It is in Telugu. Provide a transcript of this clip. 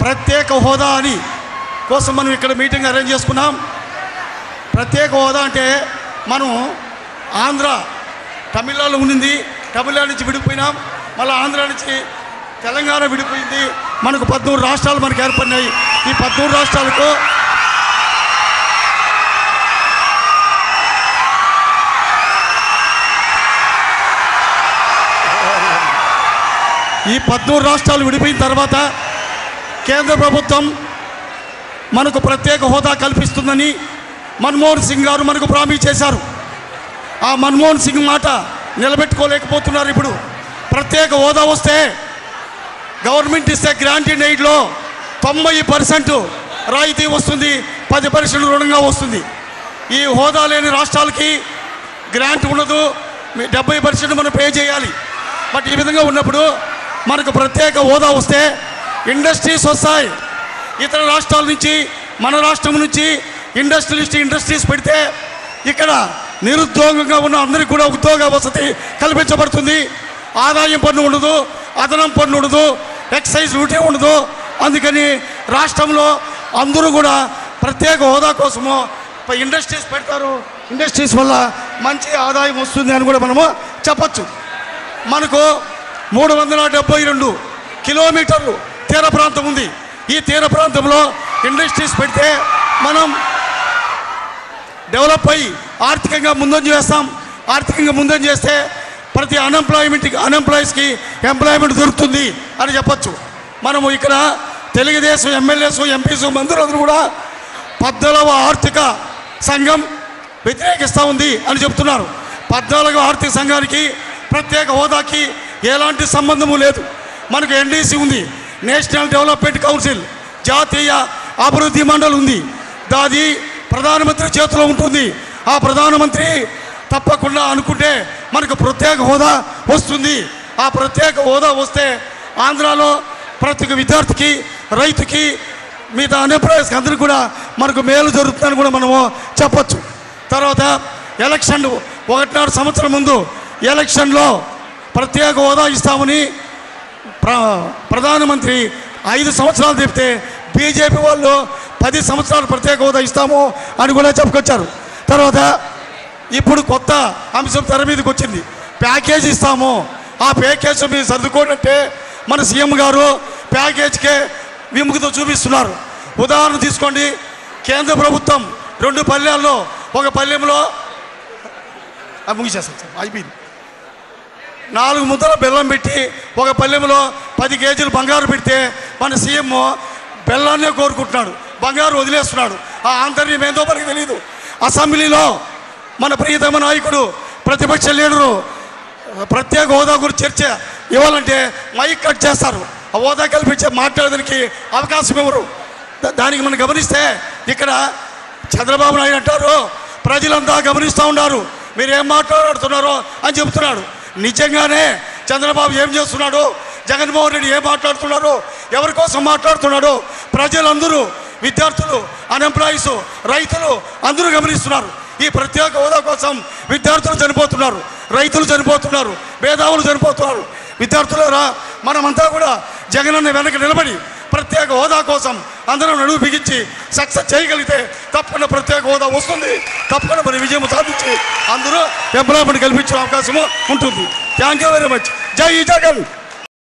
ప్రత్యేక హోదా అని కోసం మనం ఇక్కడ మీటింగ్ అరేంజ్ చేసుకున్నాం. ప్రత్యేక హోదా అంటే మనం ఆంధ్ర తమిళనాడులో ఉండింది, తమిళనాడు నుంచి విడిపోయినాం, మళ్ళీ ఆంధ్ర నుంచి తెలంగాణ విడిపోయింది. మనకు 13 రాష్ట్రాలు మనకు ఏర్పడినాయి. ఈ 13 రాష్ట్రాలకు ఈ 13 రాష్ట్రాలు విడిపోయిన తర్వాత కేంద్ర ప్రభుత్వం మనకు ప్రత్యేక హోదా కల్పిస్తుందని మన్మోహన్ సింగ్ గారు మనకు ప్రామిస్ చేశారు. ఆ మన్మోహన్ సింగ్ మాట నిలబెట్టుకోలేకపోతున్నారు. ఇప్పుడు ప్రత్యేక హోదా వస్తే గవర్నమెంట్ ఇస్తే గ్రాంట్ ఇన్ ఎయిడ్లో 90% రాయితీ వస్తుంది, 10% రుణంగా వస్తుంది. ఈ హోదా లేని రాష్ట్రాలకి గ్రాంట్ ఉండదు, 70% మనం పే చేయాలి. బట్ ఈ విధంగా ఉన్నప్పుడు మనకు ప్రత్యేక హోదా వస్తే ఇండస్ట్రీస్ వస్తాయి. ఇతర రాష్ట్రాల నుంచి మన రాష్ట్రం నుంచి ఇండస్ట్రీస్ పెడితే ఇక్కడ నిరుద్యోగంగా ఉన్న అందరికీ కూడా ఉద్యోగ వసతి కల్పించబడుతుంది. ఆదాయం పన్ను ఉండదు, అదనం పన్ను ఉండదు, ఎక్సైజ్ డ్యూటీ ఉండదు. అందుకని రాష్ట్రంలో అందరూ కూడా ప్రత్యేక హోదా కోసము ఇండస్ట్రీస్ పెడతారు. ఇండస్ట్రీస్ వల్ల మంచి ఆదాయం వస్తుంది అని కూడా మనము చెప్పచ్చు. మనకు 372 కిలోమీటర్లు తీర ప్రాంతం ఉంది. ఈ తీర ప్రాంతంలో ఇండస్ట్రీస్ పెడితే మనం డెవలప్ అయ్యి ఆర్థికంగా ముందంజ వేస్తాం. ఆర్థికంగా ముందంజ చేస్తే ప్రతి అన్ఎంప్లాయీస్కి ఎంప్లాయ్మెంట్ దొరుకుతుంది అని చెప్పచ్చు. మనము ఇక్కడ తెలుగుదేశం ఎమ్మెల్యేస్ ఎంపీస్ మంత్రులందరూ కూడా 14వ ఆర్థిక సంఘం వ్యతిరేకిస్తూ ఉంది అని చెప్తున్నారు. 14వ ఆర్థిక సంఘానికి ప్రత్యేక హోదాకి ఎలాంటి సంబంధము లేదు. మనకు ఎన్డీసీ ఉంది, నేషనల్ డెవలప్మెంట్ కౌన్సిల్, జాతీయ అభివృద్ధి మండలి ఉంది. దాది ప్రధానమంత్రి చేతిలో ఉంటుంది. ఆ ప్రధానమంత్రి తప్పకుండా అనుకుంటే మనకు ప్రత్యేక హోదా వస్తుంది. ఆ ప్రత్యేక హోదా వస్తే ఆంధ్రాలో ప్రతి విద్యార్థికి, రైతుకి, మిగతా అన్ఎంప్లాయీస్కి అందరికీ కూడా మనకు మేలు జరుగుతుందని కూడా మనము చెప్పచ్చు. తర్వాత ఎలక్షన్ 1.5 సంవత్సరం ముందు ఎలక్షన్లో ప్రత్యేక హోదా ఇస్తామని ప్రధానమంత్రి 5 సంవత్సరాలు చెప్తే బీజేపీ వాళ్ళు 10 సంవత్సరాలు ప్రత్యేక హోదా ఇస్తాము అని కూడా చెప్పుకొచ్చారు. తర్వాత ఇప్పుడు కొత్త అంశం తెర మీదకి వచ్చింది, ప్యాకేజ్ ఇస్తాము. ఆ ప్యాకేజ్ మీరు సర్దుకోనంటే మన సీఎం గారు ప్యాకేజ్కే విముఖత చూపిస్తున్నారు. ఉదాహరణ తీసుకోండి, కేంద్ర ప్రభుత్వం 2 పల్లెల్లో, ఒక పల్లెంలో ముగిసేస్తాం సార్ అయిపోయింది, 4 ముద్దల బెల్లం పెట్టి ఒక పల్లెంలో 10 కేజీలు బంగారు పెడితే మన సీఎం బెల్లాన్నే కోరుకుంటున్నాడు, బంగారు వదిలేస్తున్నాడు. ఆ ఆంతర్యం ఏందో మనకి తెలియదు. అసెంబ్లీలో మన ప్రియతమ నాయకుడు, ప్రతిపక్ష లీడరు ప్రత్యేక హోదా గురించి చర్చ ఇవ్వాలంటే మైక్ కట్ చేస్తారు. ఆ హోదా కల్పించే మాట్లాడడానికి అవకాశం ఇవ్వరు. దానికి మనం గమనిస్తే ఇక్కడ చంద్రబాబు నాయుడు అంటారు, ప్రజలంతా గమనిస్తూ ఉన్నారు, మీరు ఏం మాట్లాడుతున్నారో అని చెబుతున్నాడు. నిజంగానే చంద్రబాబు ఏం చేస్తున్నాడు, జగన్మోహన్ రెడ్డి ఏం మాట్లాడుతున్నాడు, ఎవరి కోసం మాట్లాడుతున్నాడు, ప్రజలందరూ, విద్యార్థులు, అన్ఎంప్లాయీస్, రైతులు అందరూ గమనిస్తున్నారు. ఈ ప్రత్యేక హోదా కోసం విద్యార్థులు చనిపోతున్నారు, రైతులు చనిపోతున్నారు, మేధావులు చనిపోతున్నారు. విద్యార్థులారా, మనమంతా కూడా జగనన్న వెనక నిలబడి ప్రత్యేక హోదా కోసం అందరం నడువు బిగించి సక్సెస్ చేయగలిగితే తప్పకుండా ప్రత్యేక హోదా వస్తుంది. తప్పకుండా మరి విజయం సాధించి అందరూ ఎంప్లాయ్మెంట్ కల్పించే అవకాశము ఉంటుంది. Thank you very much. జై జగన్.